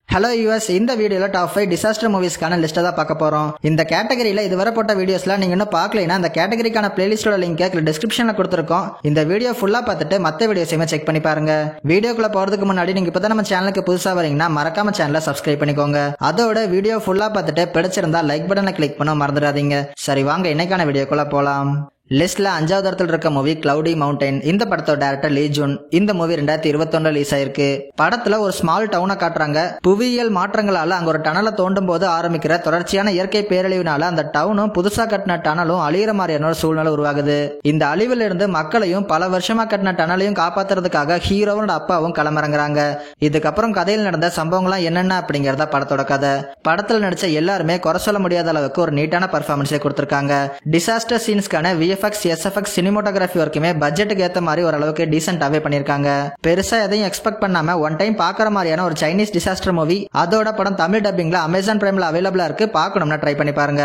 Hello US, இந்த வீடியோல top 5 disaster மூவிஸ்க்கான லிஸ்ட்டை தான் பார்க்க போறோம். இந்த கேட்டகரியில இதுவரை போட்ட வீடியோஸ்லாம் நீங்க இன்னும் பார்க்கலைன்னா அந்த கேட்டகரிக்கான பிளேலிஸ்டோட லிங்க் டிஸ்கிரிப்ஷன்ல கொடுத்துருக்கோம். இந்த வீடியோ ஃபுல்லா பார்த்துட்டு மற்ற வீடியோஸையுமே செக் பண்ணி பாருங்க. வீடியோக்குள்ள போறதுக்கு முன்னாடி நீங்க இப்பதான் நம்ம சேனலுக்கு புதுசா வரீங்கன்னா மறக்காம சேனலை சப்ஸ்கிரைப் பண்ணிக்கோங்க. அதோட வீடியோ ஃபுல்லா பார்த்துட்டு பிடிச்சிருந்தா லைக் பட்டனை கிளிக் பண்ண மறந்துடாதீங்க. சரி வாங்க இன்னைக்கான வீடியோக்குள்ள போலாம். லிஸ்ட்ல 5வது இடத்துல இருக்க மூவி கிளவுடி மவுண்டைன். இந்த படத்தோட டைரக்டர் லீ ஜூன். இந்த மூவி 2021 ரிலீஸ் ஆயிருக்கு. படத்துல ஒரு ஸ்மால் டவுனை காட்டுறாங்க. புவியியல் மாற்றங்களால அங்க ஒரு டனலை தோண்டும் போது ஆரம்பிக்கிற தொடர்ச்சியான இயற்கை பேரழிவுனால அந்த டவுனும் புதுசா கட்டின டனலும் அழியிற மாதிரியான ஒரு சூழ்நிலை உருவாகுது. இந்த அழிவுல இருந்து மக்களையும் பல வருஷமா கட்டின டனலையும் காப்பாத்துறதுக்காக ஹீரோவோட அப்பாவும் களமிறங்குறாங்க. இதுக்கப்புறம் கதையில் நடந்த சம்பவங்கள்லாம் என்னென்ன அப்படிங்கறத படத்தோட கதை. படத்துல நடிச்ச எல்லாருமே குறை சொல்ல முடியாத அளவுக்கு ஒரு நீட்டான பர்ஃபார்மன்ஸை கொடுத்திருக்காங்க. டிசாஸ்டர் சீன்ஸ்க்கான SFX சினிமோட்டோகிராஃபி ஒர்க்குமே பட்ஜெட்டுக்கு ஏத்த மாதிரி ஓரளவுக்கு டீசென்ட்டாவே பண்ணிருக்காங்க. பெருசா எதையும் எக்ஸ்பெக்ட் பண்ணாம ஒன் டைம் பாக்குற மாதிரியான ஒரு சைனீஸ் டிசாஸ்டர் மூவி. அதோட படம் தமிழ் டப்பிங்ல அமேசான் பிரைம்ல அவைலபிளா இருக்கு. பார்க்கணும்னா ட்ரை பண்ணி பாருங்க.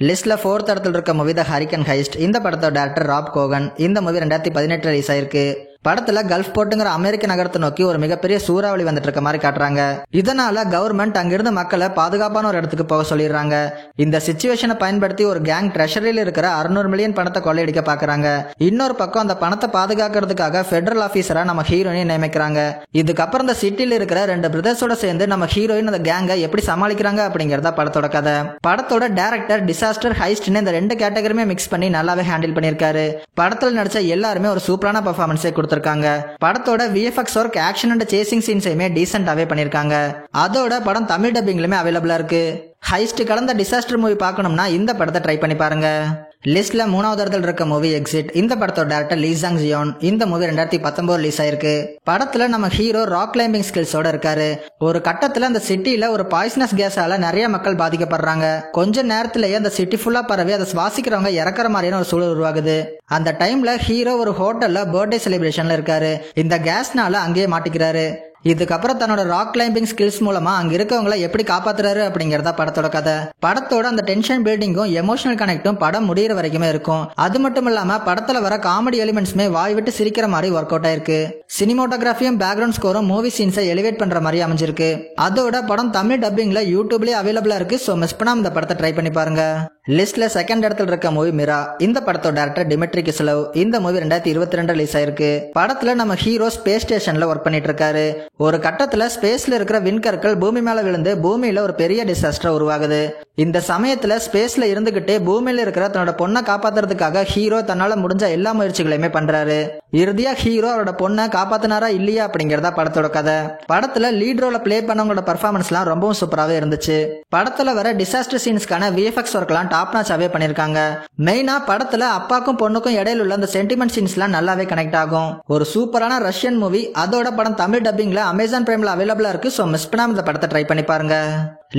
லிஸ்ட்ல 4th இடத்துல இருக்க மூவி த ஹரிக்கன் ஹைஸ்ட். இந்த படத்தோட டைரக்டர் ராப் கோகன். இந்த மூவி 2018 ரிலீஸ் ஆயிருக்கு. படத்துல கல்ஃப் போர்ட்டுங்கிற அமெரிக்க நகரத்தை நோக்கி ஒரு மிகப்பெரிய சூறாவளி வந்துட்டு இருக்க மாதிரி காட்டுறாங்க. இதனால கவர்மெண்ட் அங்கிருந்து மக்களை பாதுகாப்பான ஒரு இடத்துக்கு போக சொல்லிடுறாங்க. இந்த சிச்சுவேஷனை பயன்படுத்தி ஒரு கேங் ட்ரெஷரியில் இருக்கிற 600 மில்லியன் பணத்தை கொள்ளையடிக்க பாக்குறாங்க. இன்னொரு பக்கம் அந்த பணத்தை பாதுகாக்கிறதுக்காக பெடரல் ஆபீசரா நம்ம ஹீரோயின் நியமிக்கிறாங்க. இதுக்கப்புறம் இந்த சிட்டில இருக்கிற 2 பிரதர்ஸோட சேர்ந்து நம்ம ஹீரோயின் அந்த கேங்கை எப்படி சமாளிக்கிறாங்க அப்படிங்கறத படத்தோட கதை. படத்தோட டைரக்டர் டிசாஸ்டர் ஹைஸ்ட்னு இந்த 2 கேட்டகரியுமே மிக்ஸ் பண்ணி நல்லாவே ஹேண்டில் பண்ணிருக்காரு. படத்துல நடிச்ச எல்லாருமே ஒரு சூப்பரான பர்ஃபார்மன்ஸை கொடுத்திருக்காங்க. படத்தோட VFX work, action and chasing சீன்ஸையுமே டீசென்ட்டாவே பண்ணிருக்காங்க. அதோட படம் தமிழ் டப்பிங்லயுமே அவைலபிளா இருக்கு. ஹைஸ்ட் கலந்த டிசாஸ்டர் மூவி பார்க்கணும்னா இந்த படத்தை ட்ரை பண்ணி பாருங்க. லிஸ்ட்ல 3வது இடத்துல இருக்க மூவி எக்ஸிட். இந்த படத்தோட டைரக்டர் லீ ஜாங் ஜியோன். இந்த மூவி 2019 ரிலீஸ் ஆயிருக்கு. படத்துல நம்ம ஹீரோ ராக் கிளைம்பிங் ஸ்கில்ஸோட இருக்காரு. ஒரு கட்டத்துல அந்த சிட்டில ஒரு பாய்சனஸ் கேஸால நிறைய மக்கள் பாதிக்கப்படுறாங்க. கொஞ்ச நேரத்திலேயே அந்த சிட்டி ஃபுல்லா பரவி அதை சுவாசிக்கிறவங்க இறக்குற மாதிரியான ஒரு சூழல் உருவாகுது. அந்த டைம்ல ஹீரோ ஒரு ஹோட்டல்ல பர்த்டே செலிப்ரேஷன்ல இருக்காரு. இந்த கேஸ்னால அங்கேயே மாட்டிக்கிறாரு. இதுக்கப்புறம் தன்னோட ராக் கிளைம்பிங் ஸ்கில்ஸ் மூலமா அங்க இருக்கவங்களை எப்படி காப்பாத்துறாரு அப்படிங்கறத படத்தோட கதை. படத்தோட அந்த டென்ஷன் பில்டிங்கும் எமோஷனல் கனெக்டும் படம் முடிகிற வரைக்குமே இருக்கும். அது மட்டும் இல்லாம படத்துல வர காமெடி எலிமெண்ட்ஸ்மே வாய் விட்டு சிரிக்கிற மாதிரி ஒர்க் அவுட் ஆயிருக்கு. சினிமோட்டோகிராஃபியும் பேக்ரவுண்ட் ஸ்கோரும் மூவி சீன்ஸை எலிவேட் பண்ற மாதிரி அமைஞ்சிருக்கு. அதோட படம் தமிழ் டப்பிங்ல யூடியூப்லயே அவைலபிளா இருக்கு. சோ மிஸ் பண்ணாம இந்த படத்தை ட்ரை பண்ணி பாருங்க. லிஸ்ட்ல 2nd இடத்துல இருக்க மூவி மிரா. இந்த படத்தோட டைரக்டர் டிமிட்ரி கிஸ்லவ். இந்த மூவி 2022 ரிலீஸ் ஆயிருக்கு. படத்துல நம்ம ஹீரோ ஸ்பேஸ் ஸ்டேஷன்ல ஒர்க் பண்ணிட்டு இருக்காரு. ஒரு கட்டத்துல ஸ்பேஸ்ல இருக்கிற விண்கற்கள் பூமி மேல விழுந்து பூமியில ஒரு பெரிய டிசாஸ்டர் உருவாகுது. இந்த சமயத்துல ஸ்பேஸ்ல இருந்துகிட்டே பூமியில இருக்கிற தன்னோட பொண்ணை காப்பாத்துறதுக்காக ஹீரோ தன்னால முடிஞ்ச எல்லா முயற்சிகளையுமே பண்றாரு. இறுதியா ஹீரோ அவரோட பொண்ணை காப்பாத்தினாரா இல்லையா அப்படிங்கறத படத்தோட கதை. படத்துல லீட் ரோல பிளே பண்ணவங்களோட பர்ஃபார்மன்ஸ் எல்லாம் ரொம்பவும் சூப்பராவே இருந்துச்சு. படத்துல வர டிசாஸ்டர் சீன்ஸ்க்கான VFX ஒர்க் எல்லாம் டாப் நாச்சாவே பண்ணிருக்காங்க. மெயினா படத்துல அப்பாக்கும் பொண்ணுக்கும் இடையில உள்ள அந்த சென்டிமெண்ட் சீன்ஸ் எல்லாம் நல்லாவே கனெக்ட் ஆகும். ஒரு சூப்பரான ரஷ்யன் மூவி. அதோட படம் தமிழ் டப்பிங்ல அமேசான் பிரைம்ல அவைலபிளா இருக்கு. சோ மிஸ் பண்ணாம இந்த படத்தை ட்ரை பண்ணி பாருங்க.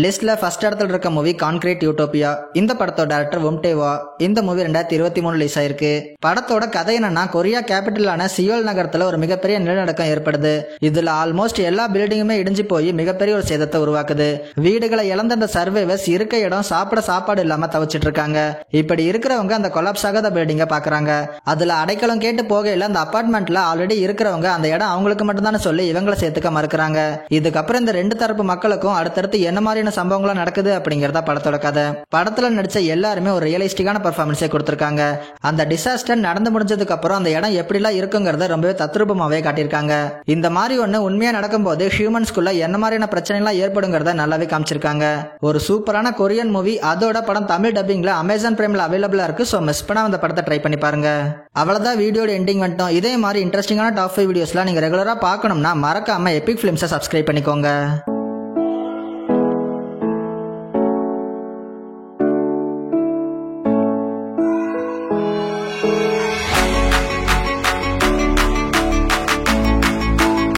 லிஸ்ட்ல 1st இடத்துல இருக்க மூவி கான்கிரீட் யூட்டோபியா. இந்த படத்தோட டைரக்டர் வும்டேவா. இந்த மூவி 2023 ரிலீஸ் ஆயிருக்கு. படத்தோட கதை என்னன்னா, கொரியா கேபிட்டலான சியோல் நகரத்துல ஒரு மிகப்பெரிய நிலநடுக்கம் ஏற்படுது. இதுல ஆல்மோஸ்ட் எல்லா பில்டிங்குமே இடிஞ்சு போய் மிகப்பெரிய ஒரு சேதத்தை உருவாக்குது. வீடுகளை இழந்த அந்த சர்வைவர்ஸ் இருக்க இடம் சாப்பிட சாப்பாடு இல்லாம தவிச்சிட்டு இருக்காங்க. இப்படி இருக்கிறவங்க அந்த கொலாப்ஸ் ஆகாத பில்டிங்க பாக்குறாங்க. அதுல அடைக்கலம் கேட்டு போகையில அந்த அபார்ட்மெண்ட்ல ஆல்ரெடி இருக்கிறவங்க அந்த இடம் அவங்களுக்கு மட்டும் தானே சொல்லி இவங்களை சேர்த்துக்க மறுக்கிறாங்க. இதுக்கப்புறம் இந்த 2 தரப்பு மக்களுக்கும் அடுத்தடுத்து என்ன மாதிரி சம்பவங்களா நடக்குது அப்படிங்கறத படத்தோட கதை. படத்துல நடிச்ச எல்லாருமே ஒரு ரியலிஸ்டிக்கான பர்ஃபார்மன்ஸை கொடுத்திருக்காங்க. அந்த டிசாஸ்டர் நடந்து முடிஞ்சதுக்கு அப்புறம் அந்த இடம் எப்படிலாம் இருக்குங்கிறத ரொம்பவே தத்ரூபமாவே காட்டியிருக்காங்க. இந்த மாதிரி ஒண்ணு உண்மையா நடக்கும்போது ஹியூமன்ஸ்குள்ள என்ன மாதிரியான பிரச்சனைலாம் ஏற்படுங்கிறத நல்லாவே காமிச்சிருக்காங்க. ஒரு சூப்பரான கொரியன் மூவி. அதோட படம் தமிழ் டப்பிங்ல அமேசான் பிரைம்ல அவைலபிளா இருக்கு. சோ மிஸ் பண்ணாம இந்த படத்தை ட்ரை பண்ணி பாருங்க. அவ்வளவுதான் வீடியோட எண்டிங் வந்துட்டோம். இதே மாதிரி இன்ட்ரெஸ்டிங்கான டாப் 5 வீடியோஸ்லாம் நீங்க ரெகுலரா பார்க்கணும்னா மறக்காம எபிக் ஃபிலிம்ஸை சப்ஸ்கிரைப் பண்ணிக்கோங்க.